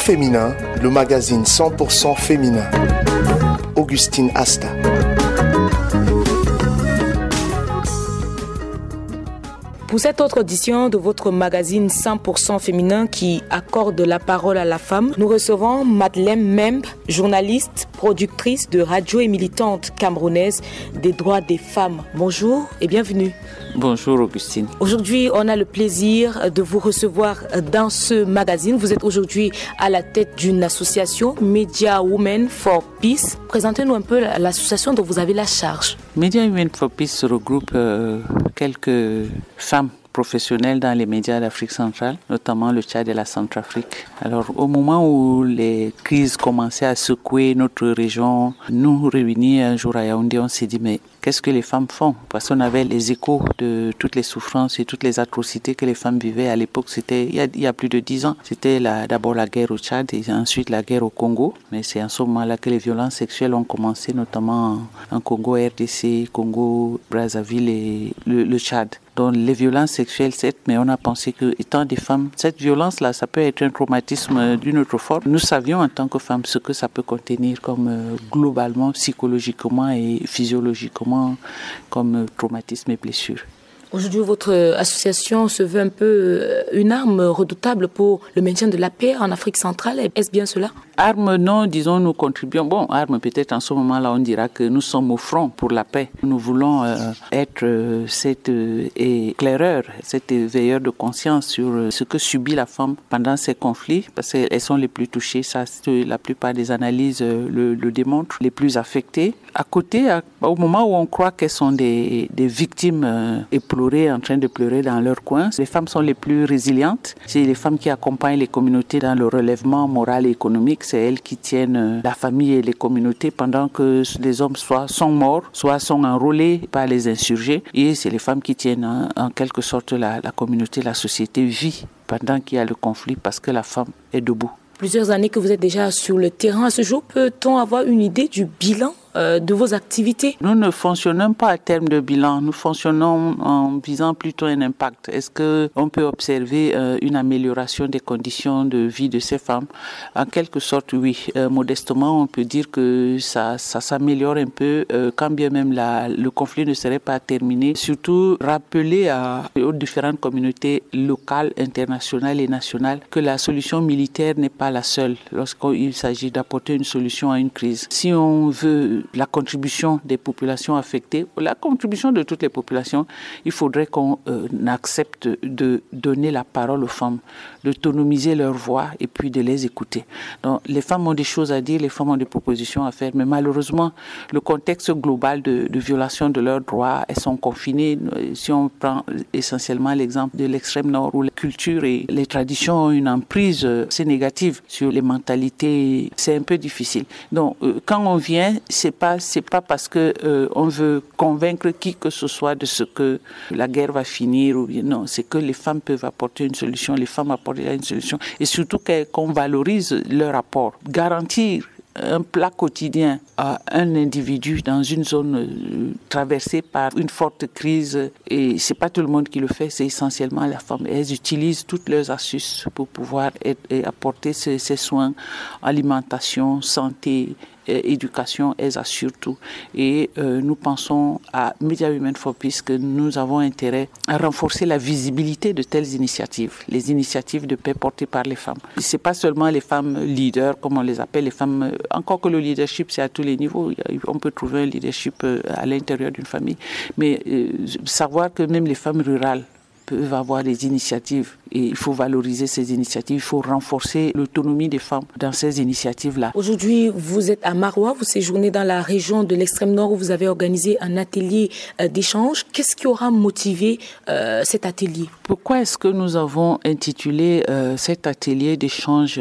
féminin, le magazine 100% féminin. Augustine Asta. Pour cette autre édition de votre magazine 100% féminin qui accorde la parole à la femme, nous recevons Madeleine Membe, journaliste, productrice de radio et militante camerounaise des droits des femmes. Bonjour et bienvenue. Bonjour Augustine. Aujourd'hui, on a le plaisir de vous recevoir dans ce magazine. Vous êtes aujourd'hui à la tête d'une association, Media Women for Peace. Présentez-nous un peu l'association dont vous avez la charge. Media Women for Peace regroupe quelques femmes professionnels dans les médias d'Afrique centrale, notamment le Tchad et la Centrafrique. Alors, au moment où les crises commençaient à secouer notre région, nous réunis un jour à Yaoundé, on s'est dit, mais qu'est-ce que les femmes font? Parce qu'on avait les échos de toutes les souffrances et toutes les atrocités que les femmes vivaient à l'époque. C'était il y a plus de 10 ans. C'était d'abord la guerre au Tchad et ensuite la guerre au Congo. Mais c'est à ce moment-là que les violences sexuelles ont commencé, notamment en Congo, RDC, Congo, Brazzaville et le Tchad. Donc les violences sexuelles, certes, mais on a pensé que, étant des femmes, cette violence-là, ça peut être un traumatisme d'une autre forme. Nous savions en tant que femmes ce que ça peut contenir comme globalement, psychologiquement et physiologiquement comme traumatisme et blessure. Aujourd'hui, votre association se veut un peu une arme redoutable pour le maintien de la paix en Afrique centrale. Est-ce bien cela? Armes, non, disons, nous contribuons. Bon, armes, peut-être en ce moment-là, on dira que nous sommes au front pour la paix. Nous voulons être cet éclaireur, cet veilleur de conscience sur ce que subit la femme pendant ces conflits, parce qu'elles sont les plus touchées. Ça, la plupart des analyses le démontrent, les plus affectées. À côté, au moment où on croit qu'elles sont des victimes éplorées, en train de pleurer dans leur coin, les femmes sont les plus résilientes. C'est les femmes qui accompagnent les communautés dans le relèvement moral et économique. C'est elles qui tiennent la famille et les communautés pendant que les hommes soit sont morts, soit sont enrôlés par les insurgés. Et c'est les femmes qui tiennent en quelque sorte la communauté, la société vit pendant qu'il y a le conflit parce que la femme est debout. Plusieurs années que vous êtes déjà sur le terrain. À ce jour, peut-on avoir une idée du bilan de vos activités? Nous ne fonctionnons pas à terme de bilan, nous fonctionnons en visant plutôt un impact. Est-ce qu'on peut observer une amélioration des conditions de vie de ces femmes? En quelque sorte, oui. Modestement, on peut dire que ça s'améliore un peu, quand bien même le conflit ne serait pas terminé. Surtout, rappeler aux différentes communautés locales, internationales et nationales que la solution militaire n'est pas la seule lorsqu'il s'agit d'apporter une solution à une crise. Si on veut la contribution des populations affectées, la contribution de toutes les populations, il faudrait qu'on accepte de donner la parole aux femmes, d'autonomiser leur voix et puis de les écouter. Donc, les femmes ont des choses à dire, les femmes ont des propositions à faire, mais malheureusement, le contexte global de violation de leurs droits, elles sont confinées. Si on prend essentiellement l'exemple de l'extrême nord où la culture et les traditions ont une emprise assez négative sur les mentalités, c'est un peu difficile. Donc, quand on vient, c'est pas parce que on veut convaincre qui que ce soit de ce que la guerre va finir ou bien non, c'est que les femmes peuvent apporter une solution, les femmes apportent une solution et surtout qu'on valorise leur apport, garantir un plat quotidien à un individu dans une zone traversée par une forte crise, et c'est pas tout le monde qui le fait, c'est essentiellement la femme. Elles utilisent toutes leurs astuces pour pouvoir apporter ces soins, alimentation, santé, éducation, elles assurent tout. Et nous pensons à Media Women for Peace que nous avons intérêt à renforcer la visibilité de telles initiatives, les initiatives de paix portées par les femmes. C'est pas seulement les femmes leaders, comme on les appelle, les femmes, encore que le leadership c'est à tous les niveaux, on peut trouver un leadership à l'intérieur d'une famille, mais savoir que même les femmes rurales peuvent avoir des initiatives et il faut valoriser ces initiatives, il faut renforcer l'autonomie des femmes dans ces initiatives-là. Aujourd'hui, vous êtes à Maroua, vous séjournez dans la région de l'extrême nord où vous avez organisé un atelier d'échange. Qu'est-ce qui aura motivé cet atelier? Pourquoi est-ce que nous avons intitulé cet atelier d'échange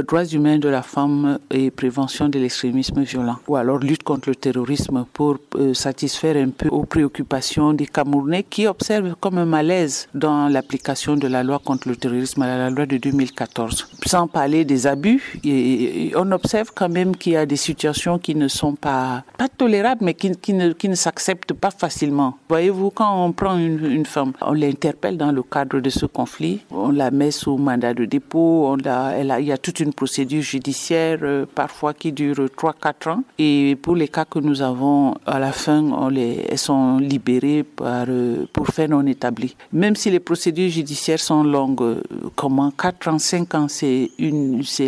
droits humains de la femme et prévention de l'extrémisme violent, ou alors lutte contre le terrorisme, pour satisfaire un peu aux préoccupations des Camerounais qui observent comme un malaise dans l'application de la loi contre le terrorisme, à la loi de 2014. Sans parler des abus, et on observe quand même qu'il y a des situations qui ne sont pas tolérables, mais qui ne s'acceptent pas facilement. Voyez-vous, quand on prend une femme, on l'interpelle dans le cadre de ce conflit, on la met sous mandat de dépôt, il y a toute une procédure judiciaire, parfois qui dure 3-4 ans. Et pour les cas que nous avons, à la fin, elles sont libérées pour faire non établi. Même si les procédures judiciaires sont longues, comment 4 ans, 5 ans, c'est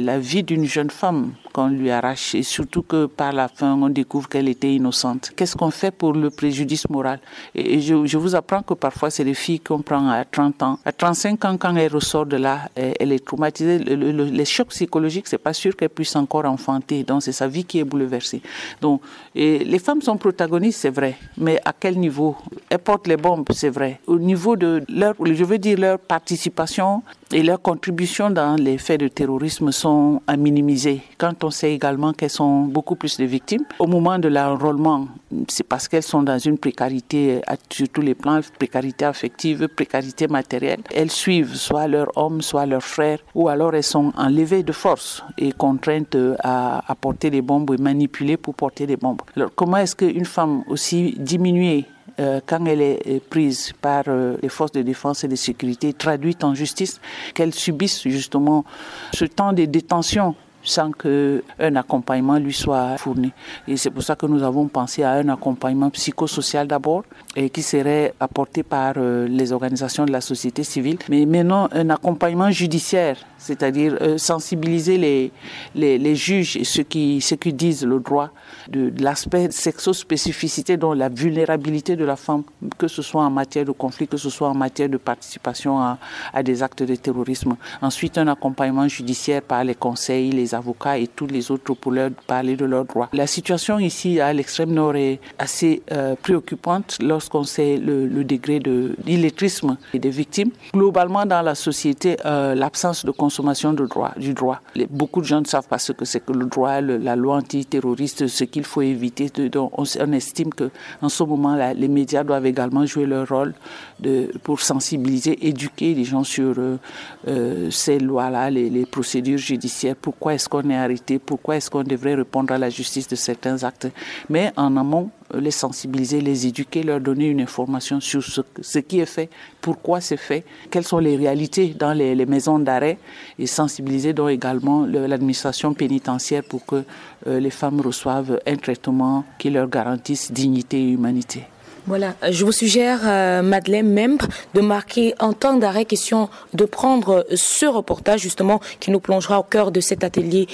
la vie d'une jeune femme qu'on lui arrache, et surtout que par la fin, on découvre qu'elle était innocente. Qu'est-ce qu'on fait pour le préjudice moral? Et je vous apprends que parfois, c'est des filles qu'on prend à 30 ans. À 35 ans, quand elle ressort de là, elle est traumatisée. Les chocs psychologiques, c'est pas sûr qu'elle puisse encore enfanter. Donc, c'est sa vie qui est bouleversée. Donc, et les femmes sont protagonistes, c'est vrai. Mais à quel niveau? Elles portent les bombes, c'est vrai. Au niveau de leur participation et leur contribution dans les faits de terrorisme sont à minimiser. Quand on sait également qu'elles sont beaucoup plus de victimes, au moment de l'enrôlement, c'est parce qu'elles sont dans une précarité sur tous les plans, précarité affective, précarité matérielle. Elles suivent soit leur homme, soit leur frère, ou alors elles sont enlevées de force et contraintes à porter des bombes et manipulées pour porter des bombes. Alors comment est-ce qu'une femme aussi diminuée, quand elle est prise par les forces de défense et de sécurité, traduite en justice, qu'elle subisse justement ce temps de détention sans qu'un accompagnement lui soit fourni. Et c'est pour ça que nous avons pensé à un accompagnement psychosocial d'abord, et qui serait apporté par les organisations de la société civile, mais maintenant un accompagnement judiciaire, c'est-à-dire sensibiliser les juges et ceux qui disent le droit de l'aspect sexospécificité, dont la vulnérabilité de la femme, que ce soit en matière de conflit, que ce soit en matière de participation à des actes de terrorisme. Ensuite, un accompagnement judiciaire par les conseils, les avocats et tous les autres pour leur parler de leurs droits. La situation ici à l'extrême nord est assez préoccupante lorsqu'on sait le degré d'illettrisme des victimes. Globalement, dans la société, l'absence de consommation du droit. Beaucoup de gens ne savent pas ce que c'est que le droit, la loi antiterroriste, ce qu'il faut éviter. Donc on estime qu'en ce moment, les médias doivent également jouer leur rôle pour sensibiliser, éduquer les gens sur ces lois-là, les procédures judiciaires. Pourquoi est-ce qu'on est arrêté? Pourquoi est-ce qu'on devrait répondre à la justice de certains actes? Mais en amont, les sensibiliser, les éduquer, leur donner une information sur ce qui est fait, pourquoi c'est fait, quelles sont les réalités dans les maisons d'arrêt, et sensibiliser donc également l'administration pénitentiaire pour que les femmes reçoivent un traitement qui leur garantisse dignité et humanité. Voilà, je vous suggère, Madeleine Membre, de marquer en temps d'arrêt question de prendre ce reportage justement qui nous plongera au cœur de cet atelier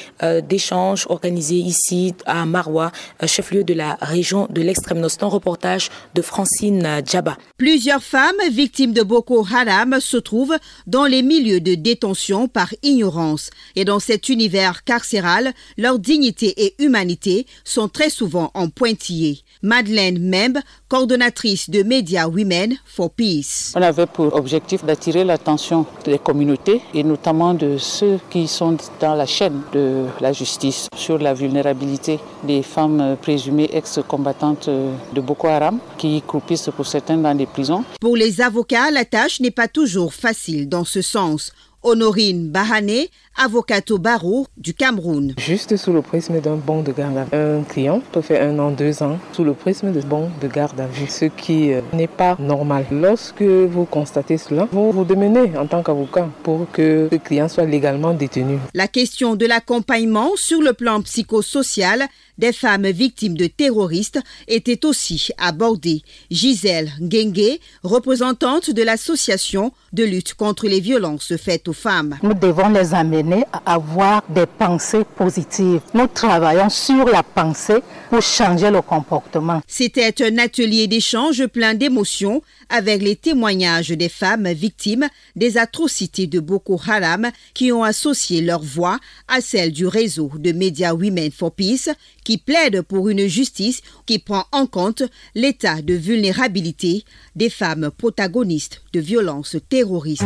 d'échange organisé ici à Maroua, chef-lieu de la région de l'Extrême-Nord. Un reportage de Francine Djaba. Plusieurs femmes victimes de Boko Haram se trouvent dans les milieux de détention par ignorance. Et dans cet univers carcéral, leur dignité et humanité sont très souvent en pointillés. Madeleine Membre, coordonnatrice de Media Women for Peace. On avait pour objectif d'attirer l'attention des communautés et notamment de ceux qui sont dans la chaîne de la justice sur la vulnérabilité des femmes présumées ex-combattantes de Boko Haram qui croupissent pour certains dans des prisons. Pour les avocats, la tâche n'est pas toujours facile dans ce sens. Honorine Bahane, avocate au barreau du Cameroun. Juste sous le prisme d'un bon de garde à vue. Un client peut faire 1 an, 2 ans sous le prisme de bon de garde à vue, ce qui n'est pas normal. Lorsque vous constatez cela, vous vous démenez en tant qu'avocat pour que le client soit légalement détenu. La question de l'accompagnement sur le plan psychosocial des femmes victimes de terroristes était aussi abordée. Gisèle Nguengue, représentante de l'association de lutte contre les violences faites aux femmes. Nous devons les amener à avoir des pensées positives. Nous travaillons sur la pensée pour changer le comportement. C'était un atelier d'échange plein d'émotions avec les témoignages des femmes victimes des atrocités de Boko Haram qui ont associé leur voix à celle du réseau de Media Women for Peace qui plaide pour une justice qui prend en compte l'état de vulnérabilité des femmes protagonistes de violences terroristes.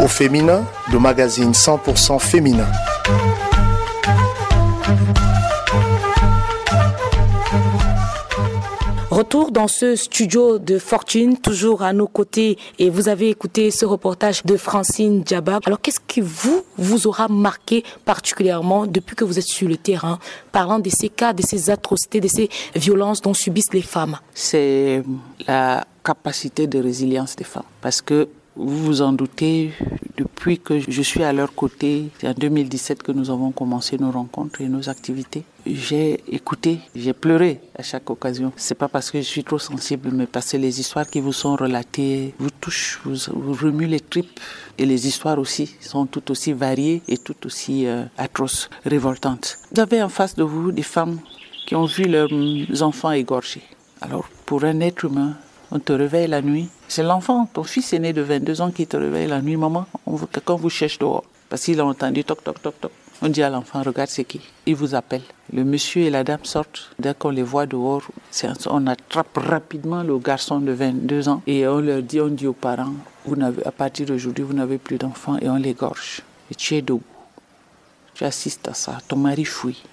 Au féminin, le magazine 100% féminin. Retour dans ce studio de Fortune, toujours à nos côtés, et vous avez écouté ce reportage de Francine Djaba. Alors qu'est-ce qui vous aura marqué particulièrement depuis que vous êtes sur le terrain, parlant de ces cas, de ces atrocités, de ces violences dont subissent les femmes? C'est la capacité de résilience des femmes, parce que vous vous en doutez, depuis que je suis à leur côté, c'est en 2017 que nous avons commencé nos rencontres et nos activités. J'ai écouté, j'ai pleuré à chaque occasion. C'est pas parce que je suis trop sensible, mais parce que les histoires qui vous sont relatées vous touchent, vous remuent les tripes. Et les histoires aussi sont tout aussi variées et tout aussi atroces, révoltantes. Vous avez en face de vous des femmes qui ont vu leurs enfants égorgés. Alors, pour un être humain, on te réveille la nuit. C'est l'enfant, ton fils aîné de 22 ans qui te réveille la nuit. Maman, quelqu'un vous cherche dehors. Parce qu'il a entendu toc, toc, toc, toc. On dit à l'enfant, regarde c'est qui. Il vous appelle. Le monsieur et la dame sortent. Dès qu'on les voit dehors, on attrape rapidement le garçon de 22 ans. Et on dit aux parents, à partir d'aujourd'hui, vous n'avez plus d'enfants. Et on l'égorge. Et tu es debout. Tu assistes à ça. Ton mari fuit.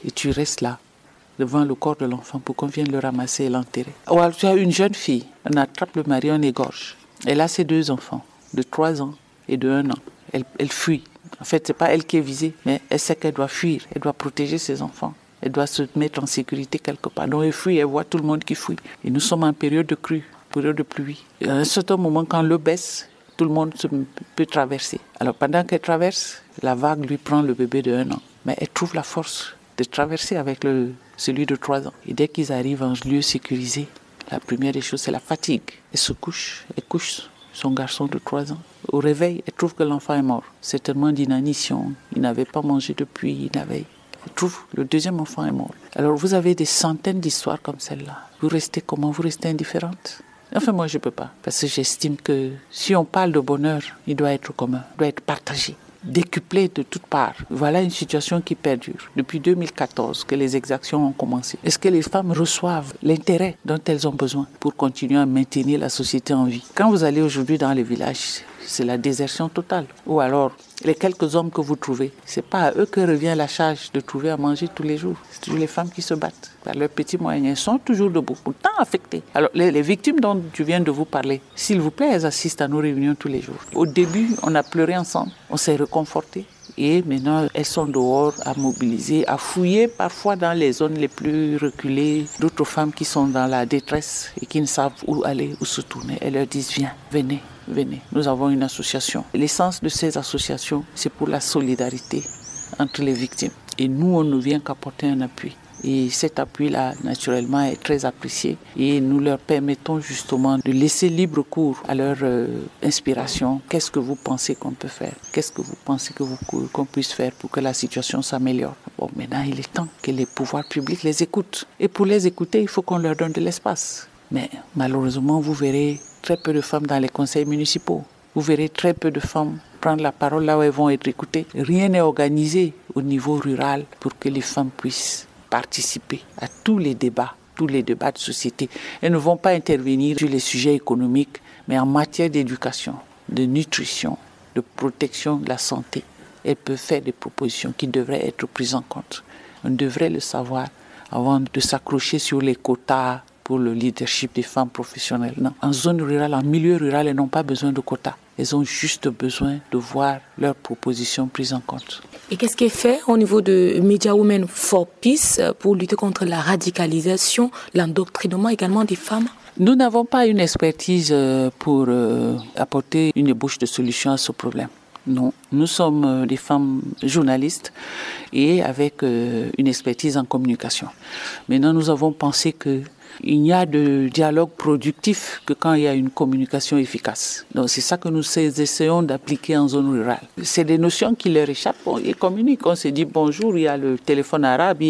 Et tu restes là, devant le corps de l'enfant pour qu'on vienne le ramasser et l'enterrer. Ou alors tu as une jeune fille, on attrape le mari, on égorge. Elle a ses 2 enfants, de 3 ans et de 1 an. Elle fuit. En fait, ce n'est pas elle qui est visée, mais elle sait qu'elle doit fuir, elle doit protéger ses enfants. Elle doit se mettre en sécurité quelque part. Donc elle fuit, elle voit tout le monde qui fuit. Et nous sommes en période de crue, période de pluie. Et à un certain moment, quand l'eau baisse, tout le monde peut traverser. Alors pendant qu'elle traverse, la vague lui prend le bébé de 1 an. Mais elle trouve la force de traverser avec celui de 3 ans. Et dès qu'ils arrivent en lieu sécurisé, la première des choses, c'est la fatigue. Elle se couche, elle couche son garçon de 3 ans. Au réveil, elle trouve que l'enfant est mort. Certainement d'inanition, il n'avait pas mangé depuis, elle trouve le 2e enfant est mort. Alors vous avez des centaines d'histoires comme celle-là. Vous restez comment? Vous restez indifférente? Enfin, moi, je ne peux pas. Parce que j'estime que si on parle de bonheur, il doit être commun, il doit être partagé, décuplé de toutes parts. Voilà une situation qui perdure. Depuis 2014 que les exactions ont commencé. Est-ce que les femmes reçoivent l'intérêt dont elles ont besoin pour continuer à maintenir la société en vie? Quand vous allez aujourd'hui dans les villages, c'est la désertion totale. Ou alors, les quelques hommes que vous trouvez, c'est pas à eux que revient la charge de trouver à manger tous les jours. C'est toujours les femmes qui se battent. Par leurs petits moyens, elles sont toujours debout, pourtant affectées. Alors, les victimes dont je viens de vous parler, s'il vous plaît, elles assistent à nos réunions tous les jours. Au début, on a pleuré ensemble, on s'est réconfortés. Et maintenant, elles sont dehors à mobiliser, à fouiller parfois dans les zones les plus reculées. D'autres femmes qui sont dans la détresse et qui ne savent où aller, où se tourner. Elles leur disent, viens, venez. Nous avons une association. L'essence de ces associations, c'est pour la solidarité entre les victimes. Et nous, on ne vient qu'apporter un appui. Et cet appui-là, naturellement, est très apprécié. Et nous leur permettons justement de laisser libre cours à leur inspiration. Qu'est-ce que vous pensez qu'on peut faire? Qu'est-ce que vous pensez qu'on puisse faire pour que la situation s'améliore? Bon, maintenant, il est temps que les pouvoirs publics les écoutent. Et pour les écouter, il faut qu'on leur donne de l'espace. Mais malheureusement, vous verrez très peu de femmes dans les conseils municipaux. Vous verrez très peu de femmes prendre la parole là où elles vont être écoutées. Rien n'est organisé au niveau rural pour que les femmes puissent participer à tous les débats de société. Elles ne vont pas intervenir sur les sujets économiques, mais en matière d'éducation, de nutrition, de protection de la santé. Elles peuvent faire des propositions qui devraient être prises en compte. On devrait le savoir avant de s'accrocher sur les quotas pour le leadership des femmes professionnelles. Non. En zone rurale, en milieu rural, elles n'ont pas besoin de quotas. Elles ont juste besoin de voir leurs propositions prises en compte. Et qu'est-ce qui est fait au niveau de Media Women for Peace pour lutter contre la radicalisation, l'endoctrinement également des femmes? Nous n'avons pas une expertise pour apporter une ébauche de solution à ce problème. Non, nous sommes des femmes journalistes et avec une expertise en communication. Maintenant, nous avons pensé qu'il n'y a de dialogue productif que quand il y a une communication efficace. Donc c'est ça que nous essayons d'appliquer en zone rurale. C'est des notions qui leur échappent. Ils communiquent. On se dit bonjour, il y a le téléphone arabe,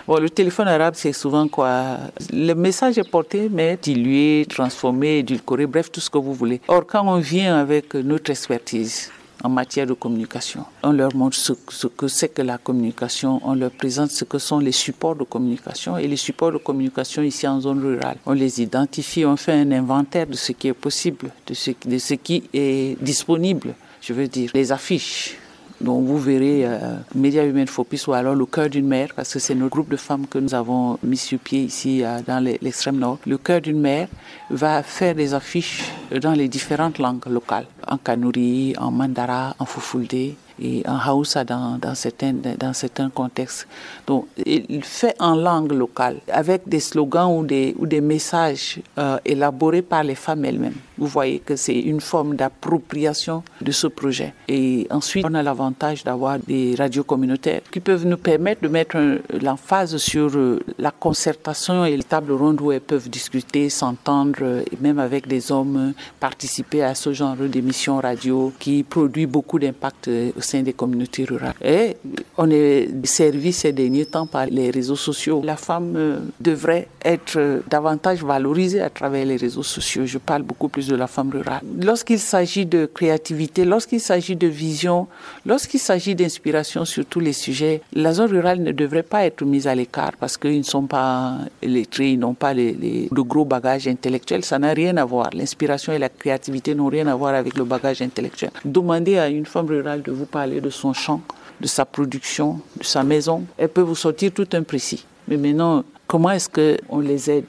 Bon, le téléphone arabe, c'est souvent quoi? Le message est porté, mais dilué, transformé, édulcoré, bref, tout ce que vous voulez. Or, quand on vient avec notre expertise en matière de communication, on leur montre ce que c'est que la communication, on leur présente ce que sont les supports de communication. Et les supports de communication ici en zone rurale, on les identifie, on fait un inventaire de ce qui est possible, de ce qui est disponible. Je veux dire, les affiches, Donc vous verrez Média Women for Peace ou alors le cœur d'une mère, parce que c'est notre groupe de femmes que nous avons mis sur pied ici dans l'extrême nord. Le cœur d'une mère va faire des affiches dans les différentes langues locales, en Kanuri, en Mandara, en Fulfulde et en Hausa dans certains contextes. Donc, il fait en langue locale, avec des slogans ou des messages élaborés par les femmes elles-mêmes. Vous voyez que c'est une forme d'appropriation de ce projet. Et ensuite, on a l'avantage d'avoir des radios communautaires qui peuvent nous permettre de mettre l'emphase sur la concertation et les tables rondes où elles peuvent discuter, s'entendre, et même avec des hommes, participer à ce genre d'émissions radio qui produit beaucoup d'impact au sein des communautés rurales. Et on est servi ces derniers temps par les réseaux sociaux. La femme devrait être davantage valorisée à travers les réseaux sociaux. Je parle beaucoup plus de la femme rurale. Lorsqu'il s'agit de créativité, lorsqu'il s'agit de vision, lorsqu'il s'agit d'inspiration sur tous les sujets, la zone rurale ne devrait pas être mise à l'écart parce qu'ils ne sont pas lettrés, ils n'ont pas de gros bagages intellectuels. Ça n'a rien à voir. L'inspiration et la créativité n'ont rien à voir avec le bagage intellectuel. Demandez à une femme rurale de vous parler de son champ, de sa production, de sa maison. Elle peut vous sortir tout un précis. Mais maintenant, comment est-ce qu'on les aide ?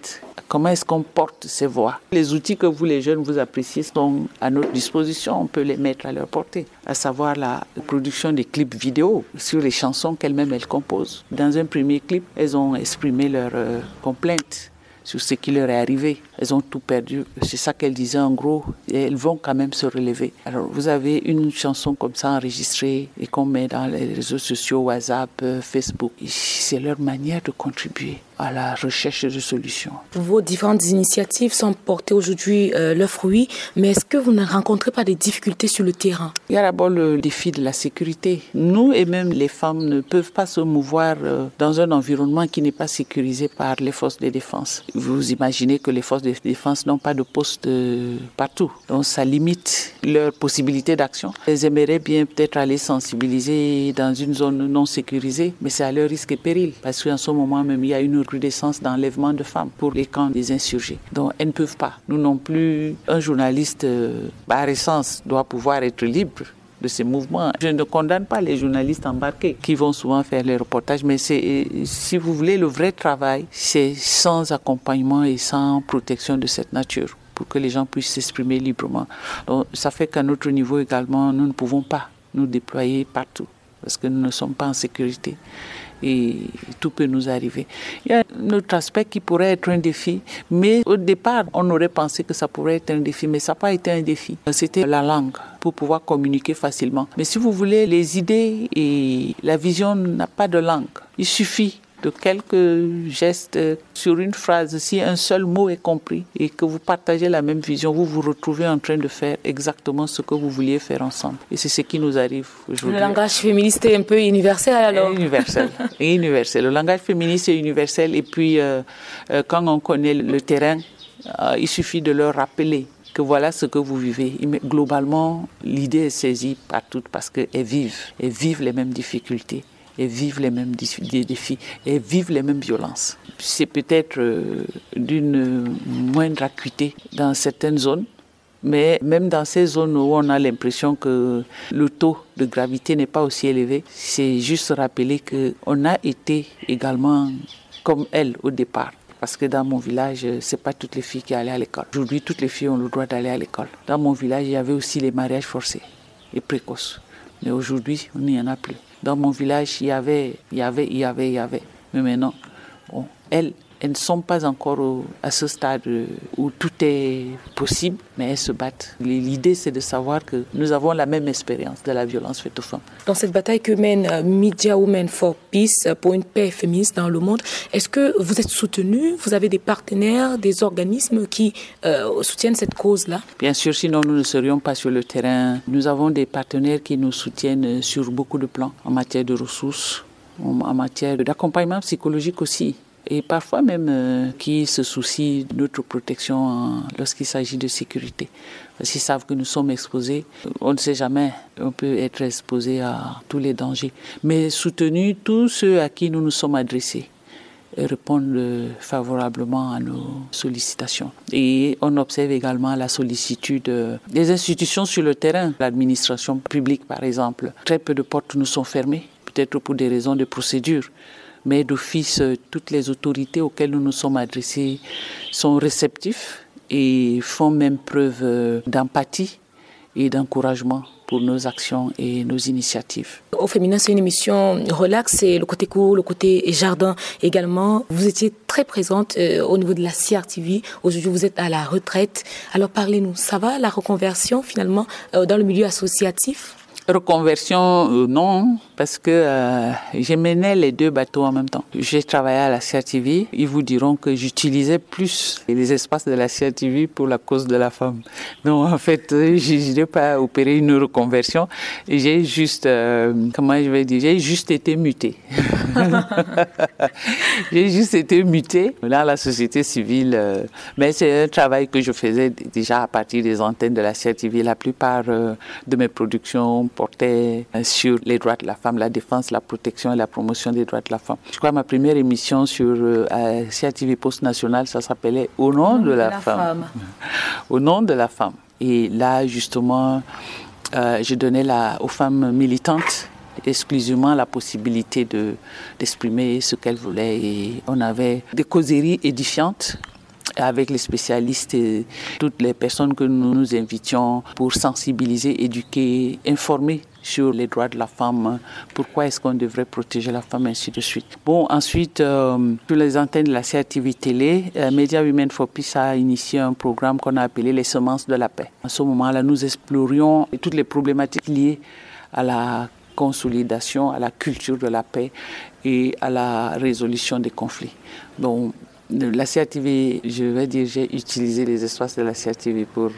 Comment est-ce qu'on porte ces voix ? Les outils que vous, les jeunes, vous appréciez sont à notre disposition. On peut les mettre à leur portée, à savoir la production des clips vidéo sur les chansons qu'elles-mêmes elles composent. Dans un premier clip, elles ont exprimé leurs complaintes sur ce qui leur est arrivé. Elles ont tout perdu. C'est ça qu'elles disaient en gros. Et elles vont quand même se relever. Alors, vous avez une chanson comme ça enregistrée et qu'on met dans les réseaux sociaux, WhatsApp, Facebook. C'est leur manière de contribuer à la recherche de solutions. Vos différentes initiatives sont portées aujourd'hui leurs fruits, mais est-ce que vous ne rencontrez pas des difficultés sur le terrain ? Il y a d'abord le défi de la sécurité. Nous et même les femmes ne peuvent pas se mouvoir dans un environnement qui n'est pas sécurisé par les forces de défense. Vous imaginez que les forces de défense n'ont pas de poste partout. Donc ça limite leur possibilité d'action. Elles aimeraient bien peut-être aller sensibiliser dans une zone non sécurisée, mais c'est à leur risque et péril. Parce qu'en ce moment même, il y a une recrudescence d'enlèvement de femmes pour les camps des insurgés. Donc elles ne peuvent pas. Nous non plus, un journaliste par essence doit pouvoir être libre de ces mouvements. Je ne condamne pas les journalistes embarqués qui vont souvent faire les reportages, mais c'est, si vous voulez, le vrai travail, c'est sans accompagnement et sans protection de cette nature pour que les gens puissent s'exprimer librement. Donc ça fait qu'à notre niveau également, nous ne pouvons pas nous déployer partout parce que nous ne sommes pas en sécurité. Et tout peut nous arriver. Il y a un autre aspect qui pourrait être un défi, mais au départ, on aurait pensé que ça pourrait être un défi, mais ça n'a pas été un défi. C'était la langue pour pouvoir communiquer facilement. Mais si vous voulez, les idées et la vision n'a pas de langue. Il suffit de quelques gestes sur une phrase. Si un seul mot est compris et que vous partagez la même vision, vous vous retrouvez en train de faire exactement ce que vous vouliez faire ensemble. Et c'est ce qui nous arrive aujourd'hui. Le langage féministe est un peu universel alors ? Universel. Le langage féministe est universel. Et puis, quand on connaît le terrain, il suffit de leur rappeler que voilà ce que vous vivez. Mais globalement, l'idée est saisie par toutes parce qu'elles vivent les mêmes difficultés. Et vivent les mêmes défis, et vivent les mêmes violences. C'est peut-être d'une moindre acuité dans certaines zones, mais même dans ces zones où on a l'impression que le taux de gravité n'est pas aussi élevé, c'est juste rappeler qu'on a été également comme elles au départ. Parce que dans mon village, ce n'est pas toutes les filles qui allaient à l'école. Aujourd'hui, toutes les filles ont le droit d'aller à l'école. Dans mon village, il y avait aussi les mariages forcés et précoces. Mais aujourd'hui, on n'y en a plus. Dans mon village, il y avait. Mais maintenant, bon, elles ne sont pas encore à ce stade où tout est possible, mais elles se battent. L'idée, c'est de savoir que nous avons la même expérience de la violence faite aux femmes. Dans cette bataille que mène Média Women for Peace, pour une paix féministe dans le monde, est-ce que vous êtes soutenus ? Vous avez des partenaires, des organismes qui soutiennent cette cause-là ? Bien sûr, sinon nous ne serions pas sur le terrain. Nous avons des partenaires qui nous soutiennent sur beaucoup de plans, en matière de ressources, en matière d'accompagnement psychologique aussi. Et parfois même qui se soucient de notre protection lorsqu'il s'agit de sécurité. Parce qu'ils savent que nous sommes exposés. On ne sait jamais, on peut être exposé à tous les dangers. Mais soutenus tous ceux à qui nous nous sommes adressés. répondent favorablement à nos sollicitations. Et on observe également la sollicitude des institutions sur le terrain, l'administration publique par exemple. Très peu de portes nous sont fermées, peut-être pour des raisons de procédure. Mais d'office, toutes les autorités auxquelles nous nous sommes adressés sont réceptifs et font même preuve d'empathie et d'encouragement pour nos actions et nos initiatives. Au féminin, c'est une émission relax, c'est le côté court, le côté jardin également. Vous étiez très présente au niveau de la CRTV. Aujourd'hui, vous êtes à la retraite. Alors parlez-nous, ça va la reconversion finalement dans le milieu associatif ? Reconversion, non, parce que je menais les deux bateaux en même temps. J'ai travaillé à la CRTV. Ils vous diront que j'utilisais plus les espaces de la CRTV pour la cause de la femme. Donc, en fait, je n'ai pas opéré une reconversion. J'ai juste, j'ai juste été mutée. J'ai juste été mutée dans la société civile. Mais c'est un travail que je faisais déjà à partir des antennes de la CRTV. La plupart de mes productions portait sur les droits de la femme, la défense, la protection et la promotion des droits de la femme. Je crois que ma première émission sur CRTV Post National, ça s'appelait Au nom de la femme. Au nom de la femme. Et là, justement, je donnais aux femmes militantes exclusivement la possibilité d'exprimer ce qu'elles voulaient. Et on avait des causeries édifiantes avec les spécialistes et toutes les personnes que nous nous invitions pour sensibiliser, éduquer, informer sur les droits de la femme, pourquoi est-ce qu'on devrait protéger la femme, ainsi de suite. Bon, ensuite, sur les antennes de la CRTV Télé, Media Women for Peace a initié un programme qu'on a appelé les semences de la paix. À ce moment-là, nous explorions toutes les problématiques liées à la consolidation, à la culture de la paix et à la résolution des conflits. Donc, la CRTV, j'ai utilisé les espaces de la CRTV pour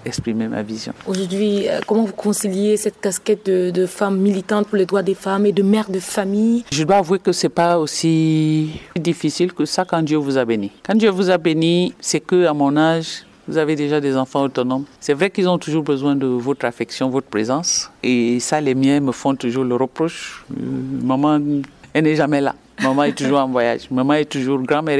exprimer ma vision. Aujourd'hui, comment vous conciliez cette casquette de femme militante pour les droits des femmes et de mère de famille ? Je dois avouer que ce n'est pas aussi difficile que ça quand Dieu vous a béni. Quand Dieu vous a béni, c'est qu'à mon âge, vous avez déjà des enfants autonomes. C'est vrai qu'ils ont toujours besoin de votre affection, votre présence. Et ça, les miens me font toujours le reproche. Maman, elle n'est jamais là. Maman est toujours en voyage. Grand-mère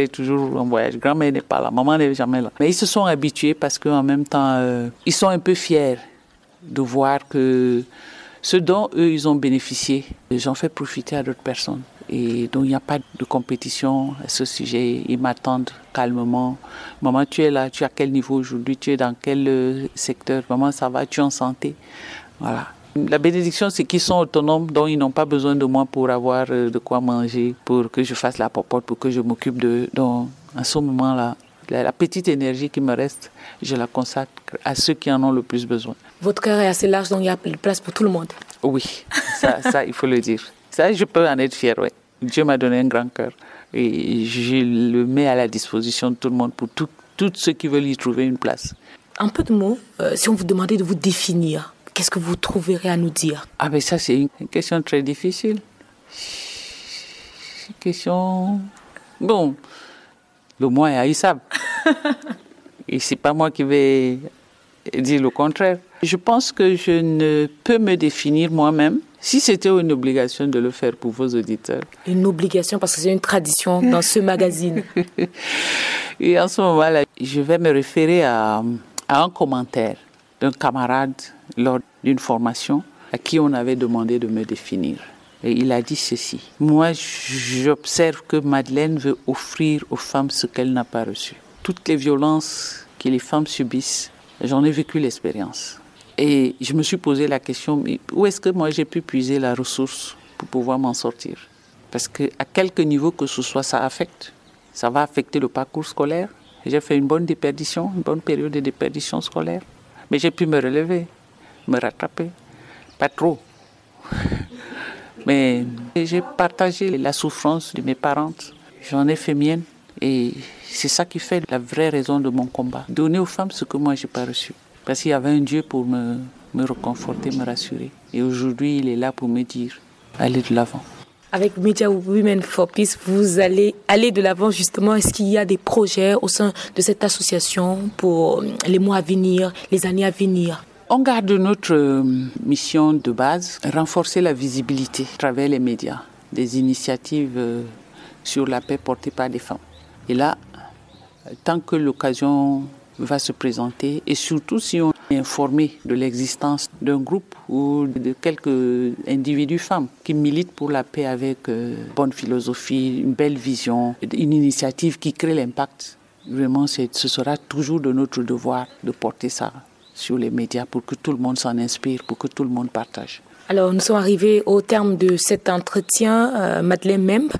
est toujours en voyage. Grand-mère n'est pas là. Maman n'est jamais là. Mais ils se sont habitués parce qu'en même temps, ils sont un peu fiers de voir que ce dont eux, ils ont bénéficié, j'en fais profiter à d'autres personnes. Et donc, il n'y a pas de compétition à ce sujet. Ils m'attendent calmement. Maman, tu es là, tu es à quel niveau aujourd'hui, tu es dans quel secteur? Maman, ça va, tu es en santé? Voilà. La bénédiction, c'est qu'ils sont autonomes, donc ils n'ont pas besoin de moi pour avoir de quoi manger, pour que je fasse la popote, pour que je m'occupe d'eux. Donc, à ce moment-là, la petite énergie qui me reste, je la consacre à ceux qui en ont le plus besoin. Votre cœur est assez large, donc il y a place pour tout le monde. Oui, ça il faut le dire. Ça, je peux en être fière, oui. Dieu m'a donné un grand cœur et je le mets à la disposition de tout le monde pour tous ceux qui veulent y trouver une place. Un peu de mots, si on vous demandait de vous définir, qu'est-ce que vous trouverez à nous dire? Ah ben ça, c'est une question très difficile. Une question... Bon, le mot est haïssable. Et c'est pas moi qui vais dire le contraire. Je pense que je ne peux me définir moi-même si c'était une obligation de le faire pour vos auditeurs. Une obligation parce que c'est une tradition dans ce magazine. Et en ce moment-là, je vais me référer à un commentaire d'un camarade lors d'une formation à qui on avait demandé de me définir. Et il a dit ceci: moi, j'observe que Madeleine veut offrir aux femmes ce qu'elle n'a pas reçu. Toutes les violences que les femmes subissent, j'en ai vécu l'expérience. Et je me suis posé la question, mais où est-ce que moi j'ai pu puiser la ressource pour pouvoir m'en sortir? Parce qu'à quelque niveau que ce soit, ça affecte. Ça va affecter le parcours scolaire. J'ai fait une bonne déperdition, une bonne période de déperdition scolaire. Mais j'ai pu me relever, me rattraper. Pas trop. Mais j'ai partagé la souffrance de mes parents. J'en ai fait mienne. Et c'est ça qui fait la vraie raison de mon combat. Donner aux femmes ce que moi je n'ai pas reçu. Parce qu'il y avait un Dieu pour me reconforter, me rassurer. Et aujourd'hui, il est là pour me dire, allez de l'avant. Avec Media Women for Peace, vous allez aller de l'avant justement. Est-ce qu'il y a des projets au sein de cette association pour les mois à venir, les années à venir? On garde notre mission de base, renforcer la visibilité à travers les médias, des initiatives sur la paix portée par des femmes. Et là, tant que l'occasion va se présenter, et surtout si on est informé de l'existence d'un groupe ou de quelques individus femmes qui militent pour la paix avec bonne philosophie, une belle vision, une initiative qui crée l'impact, vraiment ce sera toujours de notre devoir de porter ça sur les médias pour que tout le monde s'en inspire, pour que tout le monde partage. Alors, nous sommes arrivés au terme de cet entretien. Madeleine Membe,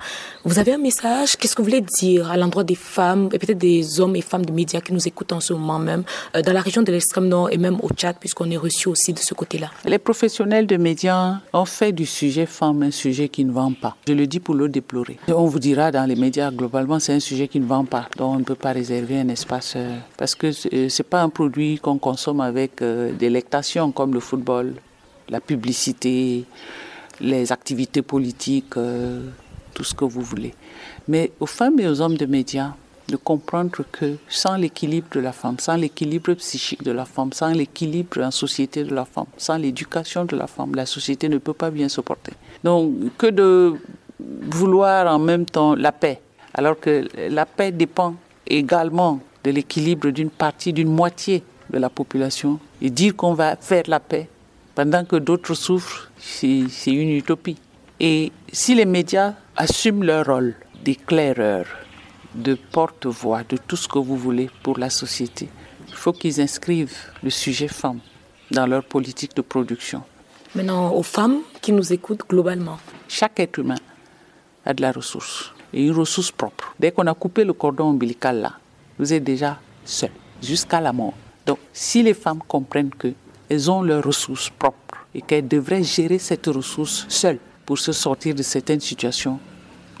vous avez un message? Qu'est-ce que vous voulez dire à l'endroit des femmes et peut-être des hommes et femmes de médias qui nous écoutent en ce moment même, dans la région de l'extrême nord et même au Tchad, puisqu'on est reçu aussi de ce côté-là? Les professionnels de médias ont fait du sujet femme un sujet qui ne vend pas. Je le dis pour le déplorer. On vous dira dans les médias, globalement, c'est un sujet qui ne vend pas. Donc, on ne peut pas réserver un espace parce que c'est pas un produit qu'on consomme avec délectation comme le football, la publicité, les activités politiques, tout ce que vous voulez. Mais aux femmes et aux hommes de médias, de comprendre que sans l'équilibre de la femme, sans l'équilibre psychique de la femme, sans l'équilibre en société de la femme, sans l'éducation de la femme, la société ne peut pas bien se porter. Donc, que de vouloir en même temps la paix, alors que la paix dépend également de l'équilibre d'une partie, d'une moitié de la population, et dire qu'on va faire la paix pendant que d'autres souffrent, c'est une utopie. Et si les médias assument leur rôle d'éclaireur, de porte-voix, de tout ce que vous voulez pour la société, il faut qu'ils inscrivent le sujet femme dans leur politique de production. Maintenant, aux femmes qui nous écoutent globalement. Chaque être humain a de la ressource, et une ressource propre. Dès qu'on a coupé le cordon ombilical là, vous êtes déjà seul, jusqu'à la mort. Donc, si les femmes comprennent qu'elles ont leurs ressources propres et qu'elles devraient gérer cette ressource seules pour se sortir de certaines situations,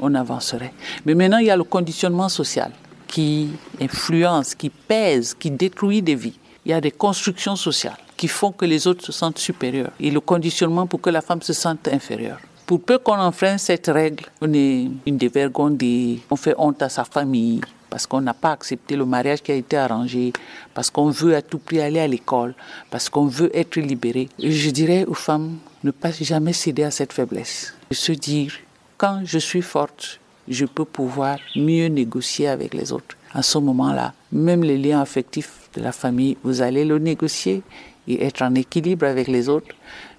on avancerait. Mais maintenant, il y a le conditionnement social qui influence, qui pèse, qui détruit des vies. Il y a des constructions sociales qui font que les autres se sentent supérieurs. Et le conditionnement pour que la femme se sente inférieure. Pour peu qu'on enfreigne cette règle, on est une dévergondée, on fait honte à sa famille, parce qu'on n'a pas accepté le mariage qui a été arrangé, parce qu'on veut à tout prix aller à l'école, parce qu'on veut être libéré. Et je dirais aux femmes, ne pas jamais céder à cette faiblesse. De se dire, quand je suis forte, je peux pouvoir mieux négocier avec les autres. À ce moment-là, même les liens affectifs de la famille, vous allez le négocier et être en équilibre avec les autres.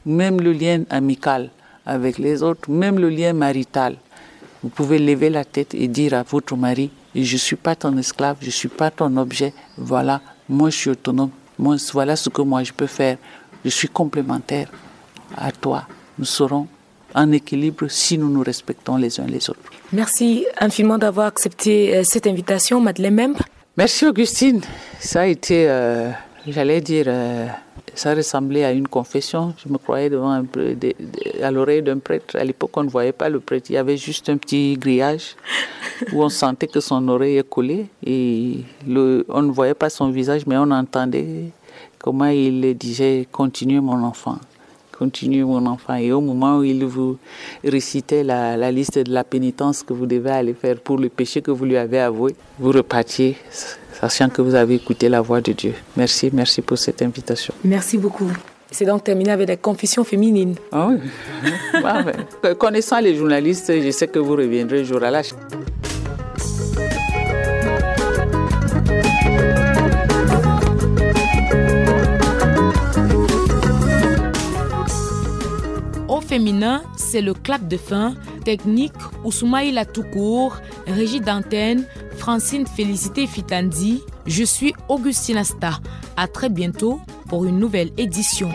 Même le lien amical avec les autres, même le lien marital. Vous pouvez lever la tête et dire à votre mari, je ne suis pas ton esclave, je ne suis pas ton objet. Voilà, moi je suis autonome. Voilà ce que moi je peux faire. Je suis complémentaire à toi. Nous serons en équilibre si nous nous respectons les uns les autres. Merci infiniment d'avoir accepté cette invitation, Madeleine Membe. Merci Augustine. Ça a été, ça ressemblait à une confession. Je me croyais devant à l'oreille d'un prêtre. À l'époque, on ne voyait pas le prêtre. Il y avait juste un petit grillage où on sentait que son oreille est collée. Et on ne voyait pas son visage, mais on entendait comment il disait « Continue mon enfant ». Continue mon enfant. Et au moment où il vous récitait la liste de la pénitence que vous devez aller faire pour le péché que vous lui avez avoué, vous repartiez sachant que vous avez écouté la voix de Dieu. Merci pour cette invitation. Merci beaucoup. C'est donc terminé avec des confessions féminines. Ah oui. Connaissant les journalistes, je sais que vous reviendrez jour à l'âge. Au féminin, c'est le clap de fin. Technique, Ousmaïla Toukour. Régie d'antenne, Francine Félicité Fitandi. Je suis Augustine Asta. À très bientôt pour une nouvelle édition.